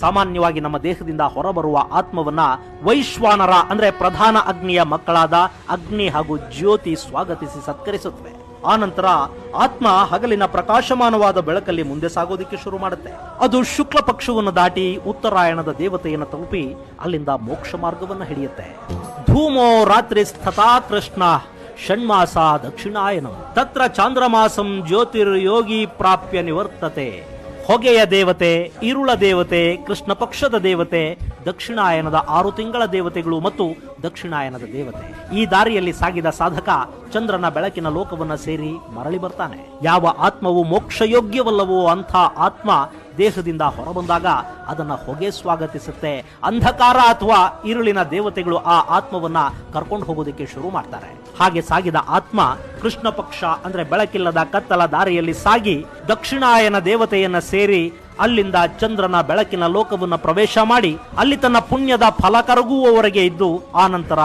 ಸಾಮಾನ್ಯವಾಗಿ ನಮ್ಮ ದೇಹದಿಂದ ಹೊರಬರುವ ಆತ್ಮವನ್ನ ವೈಶ್ವಾನರ ಅಂದ್ರೆ ಪ್ರಧಾನ ಅಗ್ನಿಯ ಮಕ್ಕಳಾದ ಅಗ್ನಿ ಹಾಗೂ ಜ್ಯೋತಿ ಸ್ವಾಗತಿಸಿ ಸತ್ಕರಿಸುತ್ತವೆ. ಆನಂತರ ಆತ್ಮ ಹಗಲಿನ ಪ್ರಕಾಶಮಾನವಾದ ಬೆಳಕಲ್ಲಿ ಮುಂದೆ ಸಾಗೋದಿಕ್ಕೆ ಶುರು ಮಾಡುತ್ತೆ. ಅದು ಶುಕ್ಲ ಪಕ್ಷವನ್ನು ದಾಟಿ ಉತ್ತರಾಯಣದ ದೇವತೆಯನ್ನು ತಲುಪಿ ಅಲ್ಲಿಂದ ಮೋಕ್ಷ ಮಾರ್ಗವನ್ನು ಹಿಡಿಯುತ್ತೆ. ಧೂಮೋ ರಾತ್ರಿ ಸ್ಥತಾ ಕೃಷ್ಣ ಷಣ್ಮಾಸ ದಕ್ಷಿಣಾಯನಂ ತತ್ರ ಚಾಂದ್ರಮಾಸಂ ಜ್ಯೋತಿರ್ಯೋಗಿ ಪ್ರಾಪ್ಯ ನಿವರ್ತತೆ. ಹೊಗೆಯ ದೇವತೆ, ಇರುಳ ದೇವತೆ, ಕೃಷ್ಣ ಪಕ್ಷದ ದೇವತೆ, ದಕ್ಷಿಣಾಯನದ 6 ತಿಂಗಳ ದೇವತೆಗಳು ಮತ್ತು ದಕ್ಷಿಣಾಯನದ ದೇವತೆ. ಈ ದಾರಿಯಲ್ಲಿ ಸಾಗಿದ ಸಾಧಕ ಚಂದ್ರನ ಬೆಳಕಿನ ಲೋಕವನ್ನ ಸೇರಿ ಮರಳಿ ಬರ್ತಾನೆ. ಯಾವ ಆತ್ಮವು ಮೋಕ್ಷಯೋಗ್ಯವಲ್ಲವೋ ಅಂಥ ಆತ್ಮ ದೇಹದಿಂದ ಹೊರಬಂದಾಗ ಅದನ್ನ ಹೊಗೆ ಸ್ವಾಗತಿಸುತ್ತೆ. ಅಂಧಕಾರ ಅಥವಾ ಇರುಳಿನ ದೇವತೆಗಳು ಆ ಆತ್ಮವನ್ನ ಕರ್ಕೊಂಡು ಹೋಗೋದಕ್ಕೆ ಶುರು ಮಾಡ್ತಾರೆ. ಹಾಗೆ ಸಾಗಿದ ಆತ್ಮ ಕೃಷ್ಣ ಪಕ್ಷ ಅಂದ್ರೆ ಬೆಳಕಿಲ್ಲದ ಕತ್ತಲ ದಾರಿಯಲ್ಲಿ ಸಾಗಿ ದಕ್ಷಿಣಾಯನ ದೇವತೆಯನ್ನ ಸೇರಿ ಅಲ್ಲಿಂದ ಚಂದ್ರನ ಬೆಳಕಿನ ಲೋಕವನ್ನ ಪ್ರವೇಶ ಮಾಡಿ ಅಲ್ಲಿ ತನ್ನ ಪುಣ್ಯದ ಫಲ ಕರಗುವವರೆಗೆ ಇದ್ದು ಆನಂತರ